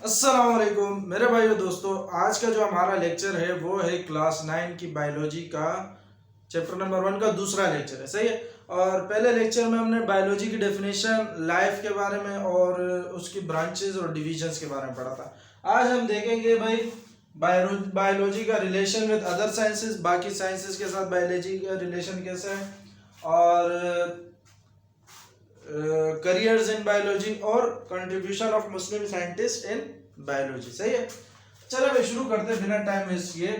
अस्सलाम वालेकुम मेरे भाइयों दोस्तों। आज का जो हमारा लेक्चर है वो है क्लास 9 की बायोलॉजी का चैप्टर नंबर 1 का दूसरा लेक्चर है। सही है। और पहले लेक्चर में हमने बायोलॉजी की डेफिनेशन, लाइफ के बारे में और उसकी ब्रांचेस और डिविजन्स के बारे में पढ़ा था। आज हम देखेंगे भाई बायोलॉजी का रिलेशन विद अदर साइंसेस, बाकी साइंसेस के साथ बायोलॉजी का रिलेशन कैसा है, और करियर्स इन बायोलॉजी और contribution of Muslim scientist in biology. सही है। चलो भाई शुरू करते हैं बिना टाइम वेस्ट किए।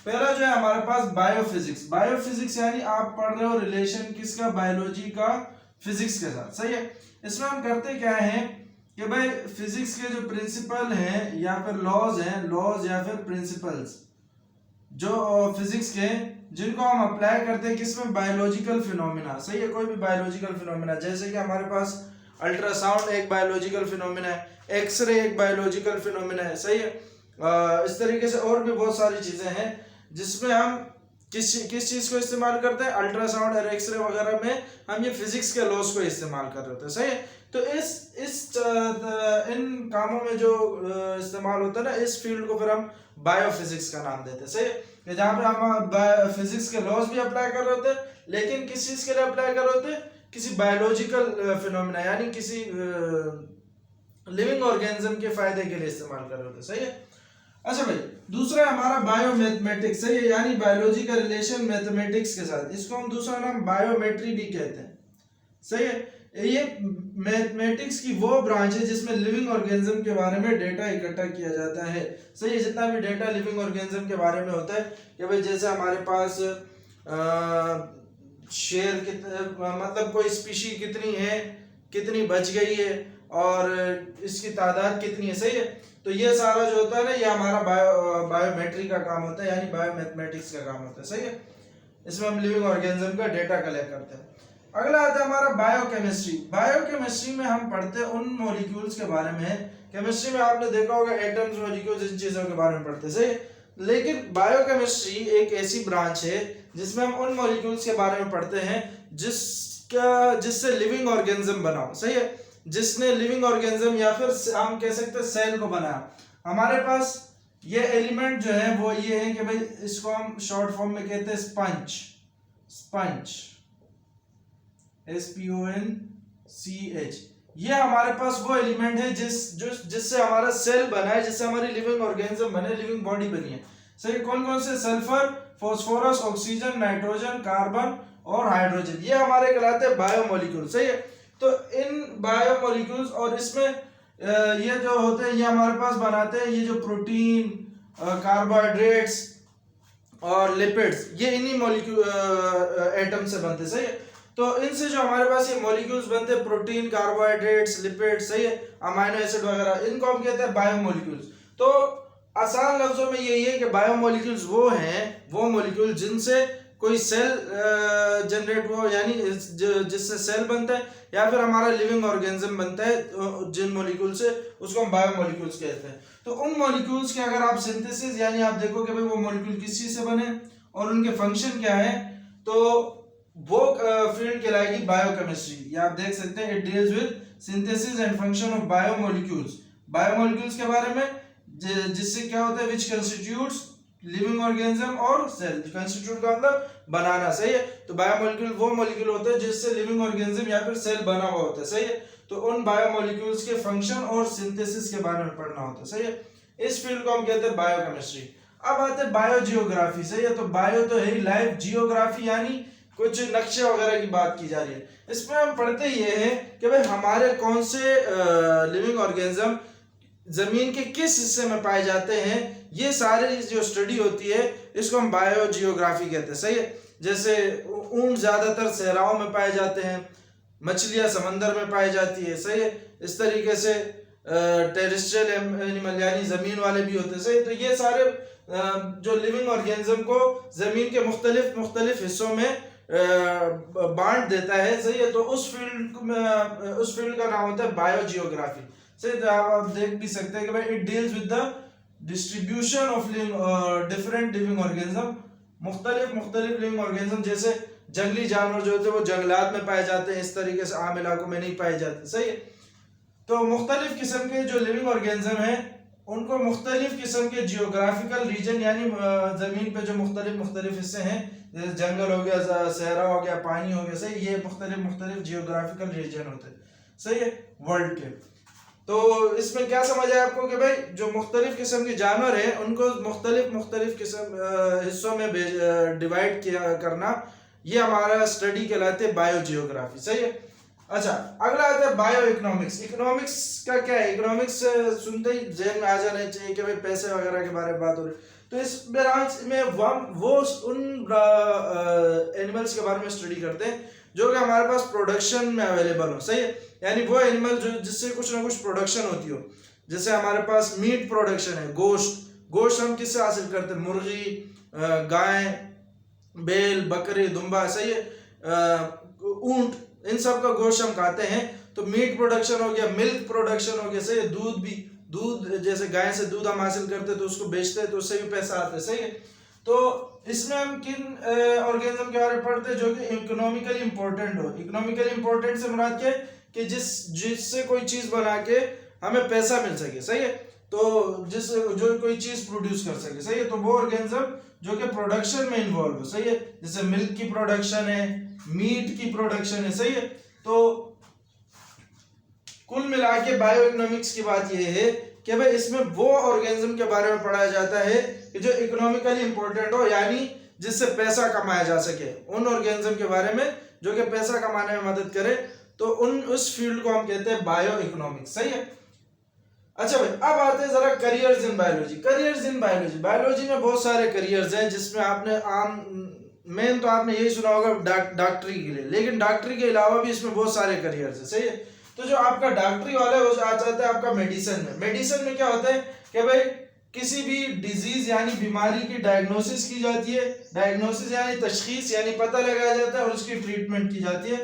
पहला जो है हमारे पास बायोफिजिक्स। बायोफिजिक्स यानी आप पढ़ रहे हो रिलेशन किसका, बायोलॉजी का फिजिक्स के साथ। सही है। इसमें हम करते क्या है कि भाई फिजिक्स के जो प्रिंसिपल हैं या फिर लॉज हैं, लॉज या फिर प्रिंसिपल्स जो फिजिक्स के, जिनको हम अप्लाई करते हैं किसमें, बायोलॉजिकल फिनोमिना। सही है। कोई भी बायोलॉजिकल फिनोमिना, जैसे कि हमारे पास अल्ट्रासाउंड एक बायोलॉजिकल फिनोमिना है, एक्सरे एक बायोलॉजिकल फिनोमिना है। सही है। इस तरीके से और भी बहुत सारी चीजें हैं जिसमें हम किस चीज को इस्तेमाल करते हैं, अल्ट्रासाउंड और एक्सरे वगैरह में हम ये फिजिक्स के लॉज को इस्तेमाल कर रहे होते हैं। सही है। तो इन कामों में जो इस्तेमाल होता है ना, इस फील्ड को फिर हम बायोफिजिक्स का नाम देते हैं। सही है। जहाँ पे हम फिजिक्स के लॉज भी अप्लाई कर रहे होते हैं, लेकिन किस चीज के लिए अप्लाई कर रहे होते हैं, किसी बायोलॉजिकल फिनोमिना यानी किसी लिविंग ऑर्गेनिज्म के फायदे के लिए इस्तेमाल कर रहे होते हैं। सही है। अच्छा भाई, दूसरा हमारा बायोमैथमेटिक्स। सही है। यानी बायोलॉजी का रिलेशन मैथमेटिक्स के साथ, इसको हम दूसरा नाम बायोमेट्री भी कहते हैं। सही है। ये मैथमेटिक्स की वो ब्रांच है जिसमें लिविंग ऑर्गेनिज्म के बारे में डेटा इकट्ठा किया जाता है। सही है। जितना भी डेटा लिविंग ऑर्गेनिज्म के बारे में होता है कि भाई जैसे हमारे पास शेर कितने, मतलब कोई स्पीशी कितनी है, कितनी बच गई है और इसकी तादाद कितनी है। सही है। तो ये सारा जो होता है ना, ये हमारा बायोमेट्री का काम होता है, यानी बायोमैथमेटिक्स का काम होता है। सही है। इसमें हम लिविंग ऑर्गेनिज्म का डेटा कलेक्ट करते हैं। अगला आता है हमारा बायोकेमिस्ट्री। बायोकेमिस्ट्री में हम पढ़ते हैं उन मॉलिक्यूल्स के बारे में। केमिस्ट्री में आपने देखा होगा एटम्स, मॉलिक्यूल्स, इन चीजों के बारे में पढ़ते हैं। सही। लेकिन बायोकेमिस्ट्री एक ऐसी ब्रांच है जिसमें हम उन मॉलिक्यूल्स के बारे में पढ़ते हैं जिससे लिविंग ऑर्गेनिज्म बना हो। सही है। जिसने लिविंग ऑर्गेनिज्म या फिर हम कह सकते हैं सेल को बनाया। हमारे पास ये एलिमेंट जो है वो ये है कि भाई इसको हम शॉर्ट फॉर्म में कहते हैं स्पंज। Sponge, SPONCH। ये हमारे पास वो एलिमेंट है जिससे हमारा सेल बना है, जिससे हमारी लिविंग ऑर्गेनिज्म बने, लिविंग बॉडी बनी है। सही। कौन कौन से, sulphur, phosphorus, oxygen, nitrogen, carbon और हाइड्रोजन, ये हमारे कहलाते हैं बायोमोलिक्यूल। सही है। तो इन बायोमोलिक्यूल्स और इसमें ये जो होते हैं, ये हमारे पास बनाते हैं ये जो प्रोटीन, कार्बोहाइड्रेट्स और लिपिड्स, ये इन्हीं मॉलिक्यूल एटम से बनते हैं। सही है। तो इनसे जो हमारे पास ये मॉलिक्यूल्स बनते हैं, प्रोटीन, कार्बोहाइड्रेट्स, लिपिड्स, सही है, अमाइनो एसिड वगैरह, इनको हम कहते हैं बायोमोलिक्यूल्स। तो आसान लफ्जों में यही है कि बायोमोलिक्यूल्स वो हैं, वो मॉलिक्यूल जिनसे कोई सेल जनरेट हो, यानी जिससे सेल बनता है या फिर हमारा लिविंग ऑर्गेनिज्म बनता है, जिन मॉलिक्यूल से, उसको हम बायोमोलिक्यूल्स कहते हैं। तो उन मॉलिक्यूल्स के अगर आप सिंथेसिस, यानी आप देखो कि भाई वो मॉलिक्यूल किस चीज से बने और उनके फंक्शन क्या है, तो वो फील्ड कहलाएगी बायोकेमिस्ट्री। ये आप देख सकते हैं, it deals with synthesis and function of biomolecules. Biomolecules के बारे में जिससे क्या होता है, विच कंस्टिट्यूट्स लिविंग ऑर्गेनिज्म और सेल। कंस्टिट्यूट का मतलब बनाना। सही है। तो बायोमोलिक्यूल वो मॉलिक्यूल होते हैं जिससे लिविंग ऑर्गेनिज्म या फिर सेल बना हुआ होता है। सही है। तो उन बायोमोलिक्यूल्स के फंक्शन और सिंथेसिस के बारे में पढ़ना होता है। सही है। इस फील्ड को हम कहते हैं बायोकेमिस्ट्री। अब आते हैं बायोजियोग्राफी। सही है। तो बायो तो है ही, लाइफ, जियोग्राफी यानी कुछ नक्शे वगैरह की बात की जा रही है। इसमें हम पढ़ते ये है कि भाई हमारे कौन से लिविंग ऑर्गेनिज्म जमीन के किस हिस्से में पाए जाते हैं, ये सारी जो स्टडी होती है इसको हम बायोजियोग्राफी कहते हैं। सही है। जैसे ऊंट ज्यादातर सहराओं में पाए जाते हैं, मछलियां समंदर में पाई जाती है। सही है। इस तरीके से टेरेस्ट्रियल एनिमल यानी जमीन वाले भी होते हैं। सही। तो ये सारे जो लिविंग ऑर्गेनिज्म को जमीन के मुख्तलिफ हिस्सों में बांट देता है। सही है। तो उस फील्ड का नाम होता है बायोजियोग्राफी। सही। तो आप देख भी सकते हैं कि भाई it deals with the distribution of different living organism, मुख्तलिफ लिविंग ऑर्गेनिज्म। जैसे जंगली जानवर जो होते हैं वो जंगलात में पाए जाते हैं, इस तरीके से आम इलाकों में नहीं पाए जाते। सही है। तो मुख्तलिफ किस्म के जो लिविंग ऑर्गेनिज्म हैं उनको मुख्तलिफ किस्म के जियोग्राफिकल रीजन यानी ज़मीन पे जो मुख्तलिफ हिस्से हैं, जैसे जंगल हो गया, सहरा हो गया, पानी हो गया, सही, ये मुख्तलिफ जियोग्राफिकल रीजन होते हैं, सही है, वर्ल्ड के। तो इसमें क्या समझ आया आपको कि भाई जो मुख्तलिफ किस्म के जानवर है उनको मुख्तलिफ किस्म हिस्सों में डिवाइड किया करना, ये हमारा स्टडी कहलाते हैं बायो जियोग्राफी, सही है। अच्छा, अगला आता है बायो इकोनॉमिक्स। इकोनॉमिक्स का क्या है? इकोनॉमिक्स सुनते ही जहन में आ जाना चाहिए कि भाई पैसे वगैरह के बारे में बात हो रही है। तो इस ब्रांच में वो उन एनिमल्स के बारे में स्टडी करते हैं जो कि हमारे पास प्रोडक्शन में अवेलेबल हो, सही है, यानी वो एनिमल जो जिससे कुछ ना कुछ प्रोडक्शन होती हो। जैसे हमारे पास मीट प्रोडक्शन है, गोश्त हम किससे हासिल करते हैं? मुर्गी, गाय, बैल, बकरी, दुम्बा, सही है, ऊंट, इन सब का गोश्त हम खाते हैं। तो मीट प्रोडक्शन हो गया, मिल्क प्रोडक्शन हो गया, सही है, दूध जैसे गाय से दूध हम हासिल करते हैं तो उसको बेचते हैं तो उससे भी पैसा आता है, सही है। तो इसमें हम किन ऑर्गेनिज्म के बारे में पढ़ते हैं जो कि इकोनॉमिकली इंपॉर्टेंट हो। इकोनॉमिकली इंपॉर्टेंट से मुराद क्या है कि जिससे कोई चीज बना के हमें पैसा मिल सके, सही है, तो जो कोई चीज प्रोड्यूस कर सके, सही है, तो वो ऑर्गेनिज्म जो कि प्रोडक्शन में इन्वॉल्व हो, सही है, जैसे मिल्क की प्रोडक्शन है, मीट की प्रोडक्शन है, सही है। तो कुल मिला के बायो इकोनॉमिक्स की बात यह है कि भाई इसमें वो ऑर्गेनिज्म के बारे में पढ़ाया जाता है कि जो इकोनॉमिकली इंपॉर्टेंट हो, यानी जिससे पैसा कमाया जा सके, उन ऑर्गेनिज्म के बारे में जो कि पैसा कमाने में मदद करे, तो उस फील्ड को हम कहते हैं बायो इकोनॉमिक्स, सही है। अच्छा भाई, अब आते हैं जरा करियर्स इन बायोलॉजी। बायोलॉजी में बहुत सारे करियर्स हैं, जिसमें आपने मेन तो आपने यही सुना होगा डॉक्टरी के लिए, लेकिन डॉक्टरी के अलावा भी इसमें बहुत सारे करियर्स हैं, सही है। तो जो आपका डॉक्टरी वाला है वो आ जाता है आपका मेडिसिन में क्या होता है कि भाई किसी भी डिजीज यानी बीमारी की डायग्नोसिस की जाती है, डायग्नोसिस यानी तशखीस यानी पता लगाया जाता है और उसकी ट्रीटमेंट की जाती है,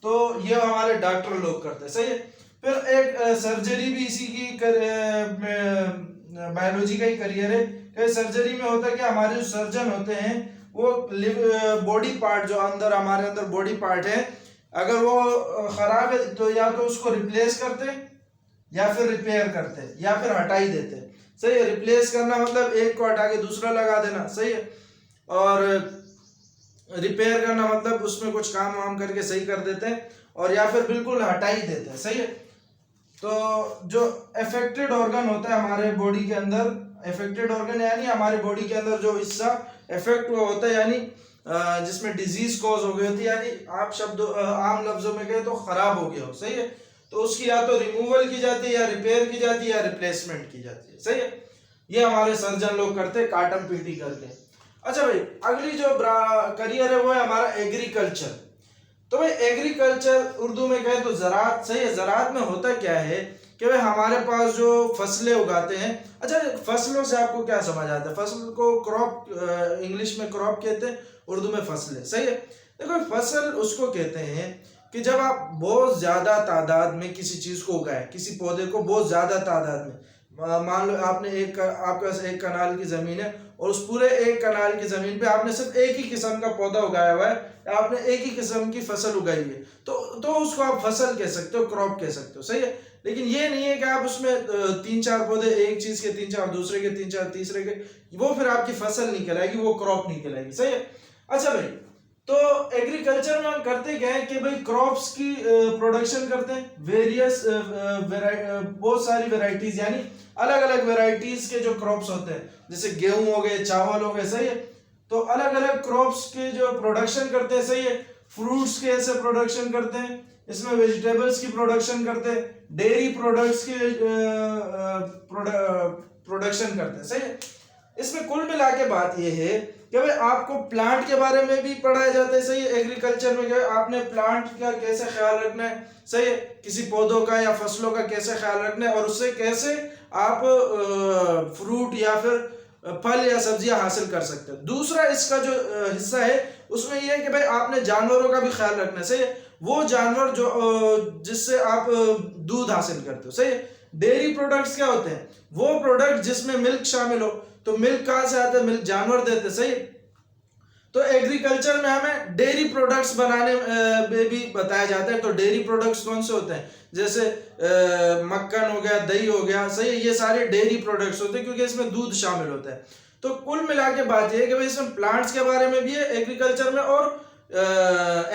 तो ये हमारे डॉक्टर लोग करते हैं, सही है। फिर एक सर्जरी भी इसी की बायोलॉजी का ही करियर है। सर्जरी में होता है कि हमारे जो सर्जन होते हैं वो बॉडी पार्ट जो हमारे अंदर बॉडी पार्ट है, अगर वो खराब है तो या तो उसको रिप्लेस करते या फिर रिपेयर करते या फिर हटा ही देते, सही है। रिप्लेस करना मतलब एक को हटा के दूसरा लगा देना, सही है, और रिपेयर करना मतलब उसमें कुछ काम वाम करके सही कर देते हैं, और या फिर बिल्कुल हटा ही देते हैं, सही है। तो जो अफेक्टेड ऑर्गन होता है हमारे बॉडी के अंदर, अफेक्टेड ऑर्गन यानी हमारे बॉडी के अंदर जो हिस्सा अफेक्ट हुआ होता है, यानी जिसमें डिजीज कॉज हो गई होती है, यानी आप आम लफ्जों में कहे तो खराब हो गया हो, सही है, तो उसकी या तो रिमूवल की जाती है या रिपेयर की जाती है या रिप्लेसमेंट की जाती है, सही है। ये हमारे सर्जन लोग करते हैं काटम पीटी करके। अच्छा भाई, अगली जो करियर है वो है हमारा एग्रीकल्चर। तो भाई एग्रीकल्चर उर्दू में कहे तो ज़राअत, सही है। ज़राअत में होता क्या है कि भाई हमारे पास जो फसलें उगाते हैं, अच्छा फसलों से आपको क्या समझ आता है? फसल को क्रॉप, इंग्लिश में क्रॉप कहते हैं, उर्दू में फसलें, सही है। देखो फसल उसको कहते हैं कि जब आप बहुत ज़्यादा तादाद में किसी चीज़ को उगाएं, किसी पौधे को बहुत ज़्यादा तादाद में, मान लो आपने आपके पास एक कनाल की ज़मीन है और उस पूरे एक कनाल की ज़मीन पे आपने सिर्फ एक ही किस्म का पौधा उगाया हुआ है, आपने एक ही किस्म की फसल उगाई है, तो उसको आप फसल कह सकते हो, क्रॉप कह सकते हो, सही है। लेकिन ये नहीं है कि आप उसमें 3-4 पौधे एक चीज़ के, 3-4 दूसरे के, 3-4 तीसरे के, वो फिर आपकी फसल नहीं कहलाएगी, वो क्रॉप नहीं कहलाएगी, सही है। अच्छा भाई, तो एग्रीकल्चर में हम करते क्या है कि भाई क्रॉप्स की प्रोडक्शन करते हैं, वेरियस बहुत सारी वेराइटीज, यानी अलग अलग वेराइटीज के जो क्रॉप्स होते हैं, जैसे गेहूं हो गए, चावल हो गए, सही है। तो अलग अलग क्रॉप्स के जो प्रोडक्शन करते हैं, सही है। फ्रूट्स के ऐसे प्रोडक्शन करते हैं, इसमें वेजिटेबल्स की प्रोडक्शन करते हैं, डेयरी प्रोडक्ट्स के प्रोडक्शन करते हैं, सही है। इसमें कुल मिला के बात यह है कि भाई आपको प्लांट के बारे में भी पढ़ाया जाता है, सही है। एग्रीकल्चर में क्या आपने प्लांट का कैसे ख्याल रखना है, सही है, किसी पौधों का या फसलों का कैसे ख्याल रखना है, और उससे कैसे आप फ्रूट या फिर फल या सब्जियां हासिल कर सकते हैं। दूसरा इसका जो हिस्सा है उसमें यह है कि भाई आपने जानवरों का भी ख्याल रखना है, सही है। वो जानवर जो जिससे आप दूध हासिल करते हो, सही है। डेयरी प्रोडक्ट्स क्या होते हैं? वो प्रोडक्ट जिसमें मिल्क शामिल हो, तो मिल्क कहाँ से आता है? मिल्क जानवर देते, सही है। तो एग्रीकल्चर में हमें डेयरी प्रोडक्ट्स बनाने में भी बताया जाता है। तो डेयरी प्रोडक्ट्स कौन से होते हैं, जैसे मक्खन हो गया, दही हो गया, सही है, ये सारे डेयरी प्रोडक्ट्स होते हैं क्योंकि इसमें दूध शामिल होता है। तो कुल मिला के बात ये है कि भाई इसमें प्लांट्स के बारे में भी है एग्रीकल्चर में और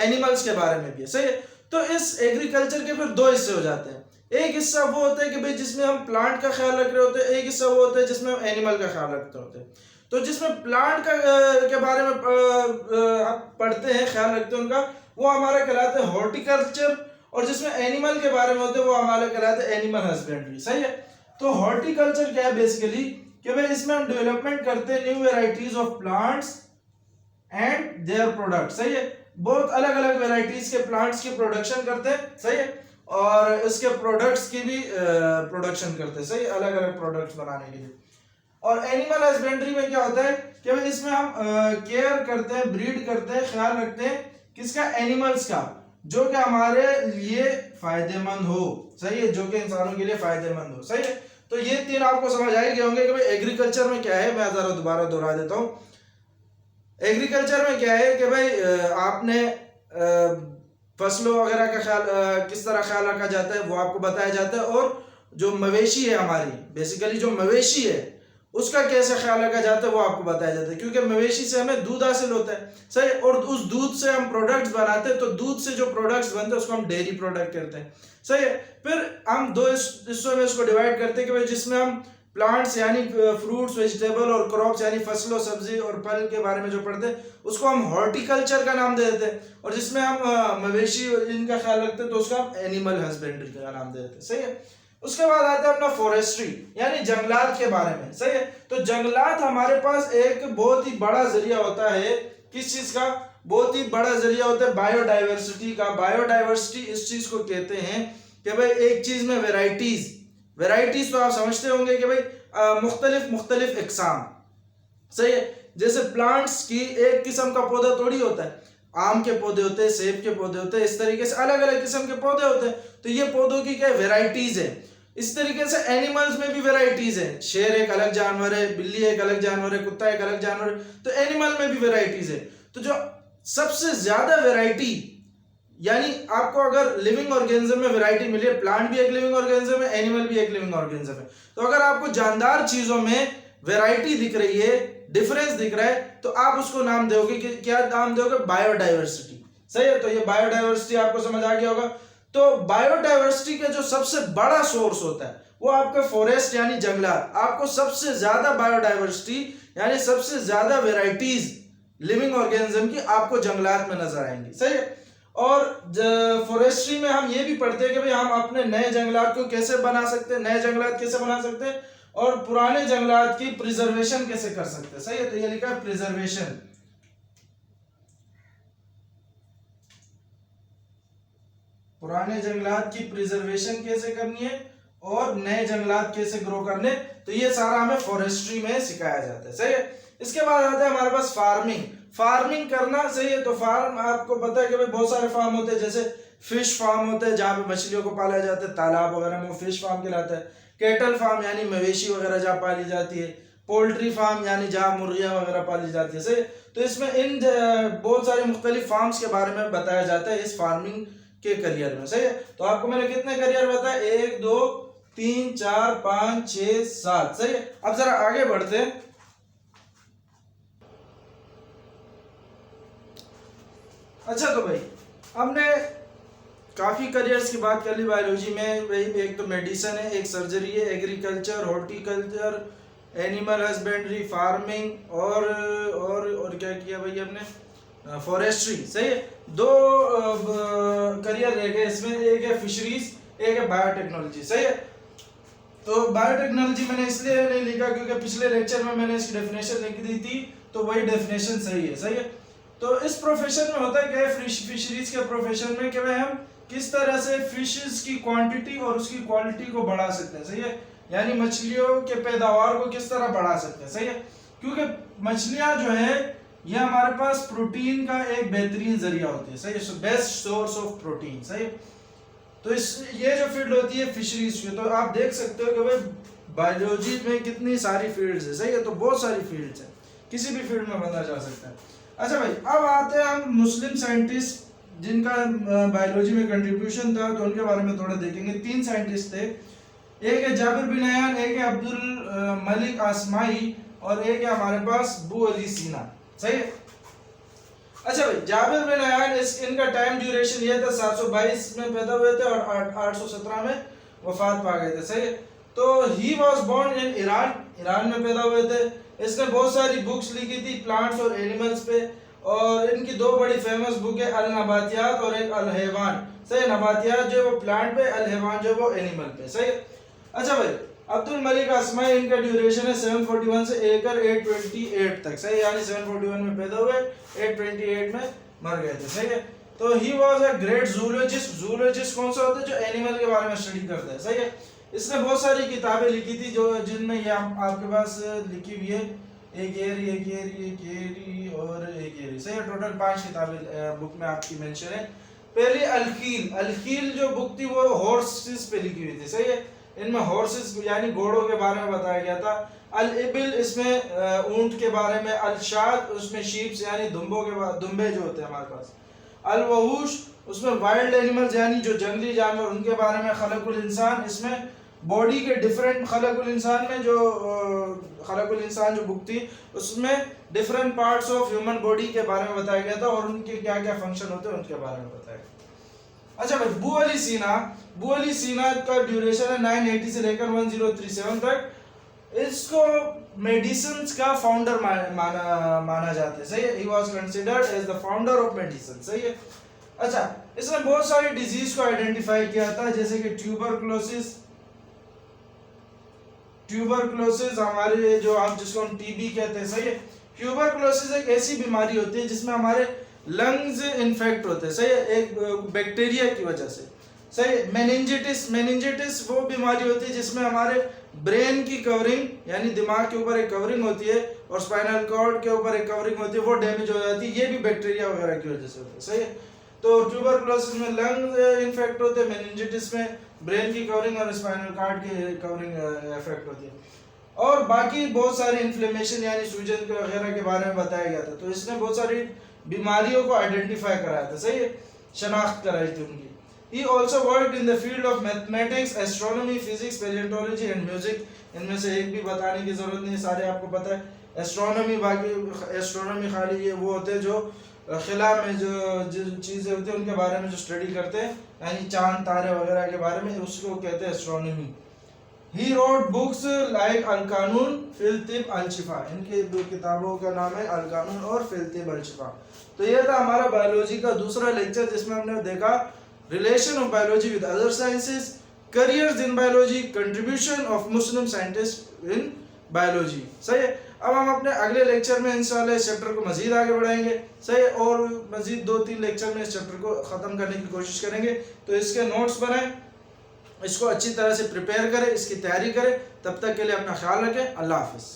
एनिमल्स के बारे में भी है, सही है। तो इस एग्रीकल्चर के फिर दो हिस्से हो जाते हैं। एक हिस्सा वो होता है कि भाई जिसमें हम प्लांट का ख्याल रख रहे होते हैं, एक हिस्सा वो होता है जिसमें हम एनिमल का ख्याल रखते होते हैं। तो जिसमें प्लांट का के बारे में पढ़ते हैं, ख्याल रखते हैं उनका, वो हमारा कहलाता है हॉर्टिकल्चर, और जिसमें एनिमल के बारे में होते हैं वो हमारा कहलाता है एनिमल हस्बेंड्री, सही है। तो हॉर्टिकल्चर क्या है बेसिकली कि भाई इसमें हम डेवलपमेंट करते हैं new varieties of plants and their product, सही है। बहुत अलग अलग वेराइटीज के प्लांट्स की प्रोडक्शन करते हैं, सही है, और इसके प्रोडक्ट्स की भी प्रोडक्शन करते हैं, सही, अलग अलग प्रोडक्ट्स बनाने के लिए। और एनिमल हस्बेंड्री में क्या होता है कि भाई इसमें हम केयर करते हैं, ब्रीड करते हैं, ख्याल रखते हैं किसका, एनिमल्स का, जो कि हमारे लिए फायदेमंद हो, सही है, जो कि इंसानों के लिए फायदेमंद हो, सही है। तो ये तीन आपको समझ आए गए होंगे कि भाई एग्रीकल्चर में क्या है। मैं जरा दोबारा दोहरा देता हूँ। एग्रीकल्चर में क्या है कि भाई आपने फसलों वगैरह का ख्याल किस तरह ख्याल रखा जाता है वो आपको बताया जाता है, और जो मवेशी है हमारी, बेसिकली जो मवेशी है उसका कैसे ख्याल रखा जाता है वो आपको बताया जाता है, क्योंकि मवेशी से हमें दूध हासिल होता है, सही, और उस दूध से हम प्रोडक्ट्स बनाते हैं। तो दूध से जो प्रोडक्ट्स बनते हैं उसको हम डेयरी प्रोडक्ट कहते हैं, सही है। फिर हम दो हिस्सों में इसको डिवाइड करते हैं कि भाई जिसमें हम प्लांट्स यानी फ्रूट्स, वेजिटेबल और क्रॉप्स यानी फसलों, सब्जी और फल के बारे में जो पढ़ते हैं उसको हम हॉर्टिकल्चर का नाम दे देते हैं, और जिसमें हम मवेशी इनका ख्याल रखते हैं तो उसका हम एनिमल हस्बेंड्री का नाम दे देते हैं, सही है। उसके बाद आता है अपना फॉरेस्ट्री यानी जंगलात के बारे में, सही है। तो जंगलात हमारे पास एक बहुत ही बड़ा जरिया होता है, किस चीज का, बहुत ही बड़ा जरिया होता है बायोडाइवर्सिटी का। बायोडाइवर्सिटी इस चीज को कहते हैं कि भाई एक चीज में वेराइटीज तो आप समझते होंगे कि भाई मुख्तलिफ इकसाम, सही है। जैसे प्लांट्स की एक किस्म का पौधा थोड़ी होता है, आम के पौधे होते हैं, सेब के पौधे होते हैं, इस तरीके से अलग अलग किस्म के पौधे होते हैं। तो ये पौधों की क्या वेराइटीज है। इस तरीके से एनिमल्स में भी वेराइटीज है, शेर एक अलग जानवर है, बिल्ली एक अलग जानवर है, कुत्ता एक अलग जानवर है। तो एनिमल में भी वेराइटीज है। तो जो सबसे ज्यादा वेराइटी, यानी आपको अगर लिविंग ऑर्गेनिज्म में वैरायटी मिली है, प्लांट भी एक लिविंग ऑर्गेनिज्म है, एनिमल भी एक लिविंग ऑर्गेनिज्म है, तो अगर आपको जानदार चीजों में वैरायटी दिख रही है, डिफरेंस दिख रहा है, तो आप उसको नाम दोगे कि क्या नाम दोगे, बायोडाइवर्सिटी, सही है। तो ये बायोडाइवर्सिटी आपको समझ आ गया होगा। तो बायोडाइवर्सिटी का जो सबसे बड़ा सोर्स होता है वो आपका फॉरेस्ट यानी जंगलात। आपको सबसे ज्यादा बायोडाइवर्सिटी यानी सबसे ज्यादा वेराइटीज लिविंग ऑर्गेनिज्म की आपको जंगलात में नजर आएंगी, सही है। और फॉरेस्ट्री में हम ये भी पढ़ते हैं कि भाई हम अपने नए जंगलात को कैसे बना सकते हैं, नए जंगलात कैसे बना सकते हैं, और पुराने जंगलात की प्रिजर्वेशन कैसे कर सकते हैं, सही है। तो ये लिखा है प्रिजर्वेशन, पुराने जंगलात की प्रिजर्वेशन कैसे करनी है और नए जंगलात कैसे ग्रो करने, तो ये सारा हमें फॉरेस्ट्री में सिखाया जाता है, सही है। इसके बाद आता है हमारे पास फार्मिंग करना, सही है। तो फार्म आपको पता है कि भाई बहुत सारे फार्म होते हैं, जैसे फिश फार्म होते हैं जहाँ पे मछलियों को पाला जाता है, तालाब वगैरह में फिश फार्म कहलाता है। कैटल फार्म यानी मवेशी वगैरह जहाँ पाली जाती है। पोल्ट्री फार्म यानी जहाँ मुर्गियाँ वगैरह पाली जाती है, सही। तो इसमें इन बहुत सारे मुख्तलिफ फार्म्स के बारे में बताया जाता है इस फार्मिंग के करियर में, सही है। तो आपको मैंने कितने करियर बताया, 1 2 3 4 5 6 7, सही है। अब जरा आगे बढ़ते हैं। अच्छा, तो भाई हमने काफी करियर्स की बात कर ली बायोलॉजी में। भाई एक तो मेडिसिन है, एक सर्जरी है, agriculture, horticulture, animal husbandry, farming और क्या किया भाई हमने, फॉरेस्ट्री, सही है। 2 करियर रह गए इसमें, एक है फिशरीज, एक है बायोटेक्नोलॉजी, सही है। तो बायोटेक्नोलॉजी मैंने इसलिए नहीं लिखा क्योंकि पिछले लेक्चर में मैंने इसकी डेफिनेशन लिख दी थी, तो वही डेफिनेशन सही है, सही है। तो इस प्रोफेशन में होता है क्या है, फिशरीज के प्रोफेशन में कि भाई हम किस तरह से फिशेस की क्वांटिटी और उसकी क्वालिटी को बढ़ा सकते हैं, सही है। यानी मछलियों के पैदावार को किस तरह बढ़ा सकते हैं, सही है। क्योंकि मछलियां जो है ये हमारे पास प्रोटीन का एक बेहतरीन जरिया होती है, सही है, बेस्ट सोर्स ऑफ प्रोटीन, सही। तो ये जो फील्ड होती है फिशरीज की, तो आप देख सकते हो कि भाई बायोलॉजी में कितनी सारी फील्ड्स है, सही है। तो बहुत सारी फील्ड्स है, किसी भी फील्ड में बंदा जा सकता है। अच्छा भाई, अब आते हैं हम मुस्लिम साइंटिस्ट जिनका बायोलॉजी में कंट्रीब्यूशन था, तो उनके बारे में थोड़ा देखेंगे। 3 साइंटिस्ट थे, एक है जाबिर बिन अयान, एक है अब्दुल मलिक आसमाई और एक है हमारे पास अबू अली सीना। सही है। अच्छा भाई, जाबिर बिन अयान इनका टाइम ड्यूरेशन ये था 722 में पैदा हुए थे और 817 में वफात पा गए थे। सही है। तो he was born in Iran में पैदा हुए थे। इसने बहुत सारी बुक्स लिखी थी प्लांट्स और एनिमल्स पे, और इनकी 2 बड़ी फेमस बुक है, अल नबातियात और एक अल हैवान। सही, नबातियात जो है वो प्लांट पे, अल हैवान जो है वो एनिमल पे। सही है। अच्छा भाई, अब्दुल मलिक आसमाई, इनका ड्यूरेशन है 741 से लेकर 828 तक। सही, यानी 741 में पैदा हुए, 828 में मर गए थे। सही है। तो he was a great zoologist. Zoologist कौन सा होता है? जो एनिमल के बारे में स्टडी करता है। सही है। इसने बहुत सारी किताबें लिखी थी, जो जिनमें ये आपके पास लिखी हुई है, एक एरी और एक एरी। सही है। टोटल 5 किताबें बुक में आपकी मेंशन है। पहली अलखील जो बुक थी वो हॉर्सेस पे लिखी हुई थी। सही है। इनमें हॉर्सेस यानी घोड़ों के बारे में बताया गया था। अल इबिल, इसमें ऊंट के बारे में। अल शाद, उसमें शीप्स यानी दुम्बे जो होते हैं हमारे पास। अल वहूश, उसमें वाइल्ड एनिमल्स यानी जो जंगली जानवर, उनके बारे में। खलकुल इंसान, इसमें बॉडी के डिफरेंट, खलकुल इंसान में जो खलकुल इंसान जो बुक थी उसमें different parts of human body के बारे में बताया गया था और उनके क्या क्या फंक्शन होते हैं उनके बारे में बताया गया। अच्छा भाई, अबू अली सीना का ड्यूरेशन है 980 से लेकर 1037 तक। इसको मेडिसिन का फाउंडर माना जाता है। सही है। He was considered as the founder of medicine. सही है। अच्छा, इसने बहुत सारी डिजीज को आइडेंटिफाई किया था, जैसे कि ट्यूबरक्लोसिस हमारे जो आप जिसको हम टीबी कहते हैं। सही है। ट्यूबरक्लोसिस एक ऐसी बीमारी होती है जिसमें हमारे लंग्स इन्फेक्ट होते हैं। सही है, एक बैक्टीरिया की वजह से। सही है। मेनिंजिटिस वो बीमारी होती है जिसमें हमारे ब्रेन की कवरिंग यानी दिमाग के ऊपर एक कवरिंग होती है और स्पाइनल कॉर्ड के ऊपर एक कवरिंग होती है, वो डैमेज हो जाती है। ये भी बैक्टीरिया वगैरह की वजह से होता है। सही है। तो ट्यूबरक्लोसिस में लंग इन्फेक्ट होते हैं, मेनिंजिटिस में ब्रेन की कवरिंग और स्पाइनल कॉर्ड की कवरिंग इफेक्ट होती है। और बाकी बहुत सारे इन्फ्लेमेशन यानी सूजन वगैरह के बारे में बताया गया था। तो इसने बहुत सारी बीमारियों को आइडेंटिफाई कराया था। सही है। शनाख्त कराई थी उनकी। He also worked in the field of mathematics, astronomy, physics, paleontology and music. इनमें से एक भी बताने की जरूरत नहीं, सारे आपको पता है। एस्ट्रोनॉमी, बाकी एस्ट्रोनॉमी खाली ये वो होते हैं जो खिला में जो चीज़ें होती हैं उनके बारे में जो स्टडी करते हैं, यानी चांद तारे वगैरह के बारे में, उसको कहते हैं astronomy. He wrote books like अल कानून फिल तिब अल शिफा। इनकी 2 किताबों का नाम है अल कानून और फिल तिब अल शिफा। तो ये था हमारा बायोलॉजी का दूसरा लेक्चर, जिसमें हमने देखा relation of biology with other sciences, careers in biology, contribution of Muslim scientist in biology. सही है। अब हम अपने अगले लेक्चर में इंशाल्लाह इस चैप्टर को मजीद आगे बढ़ाएंगे। सही है। और मजीद 2-3 लेक्चर में इस चैप्टर को ख़त्म करने की कोशिश करेंगे। तो इसके नोट्स बनाएं, इसको अच्छी तरह से प्रिपेयर करें, इसकी तैयारी करें। तब तक के लिए अपना ख्याल रखें। अल्लाह हाफिज़।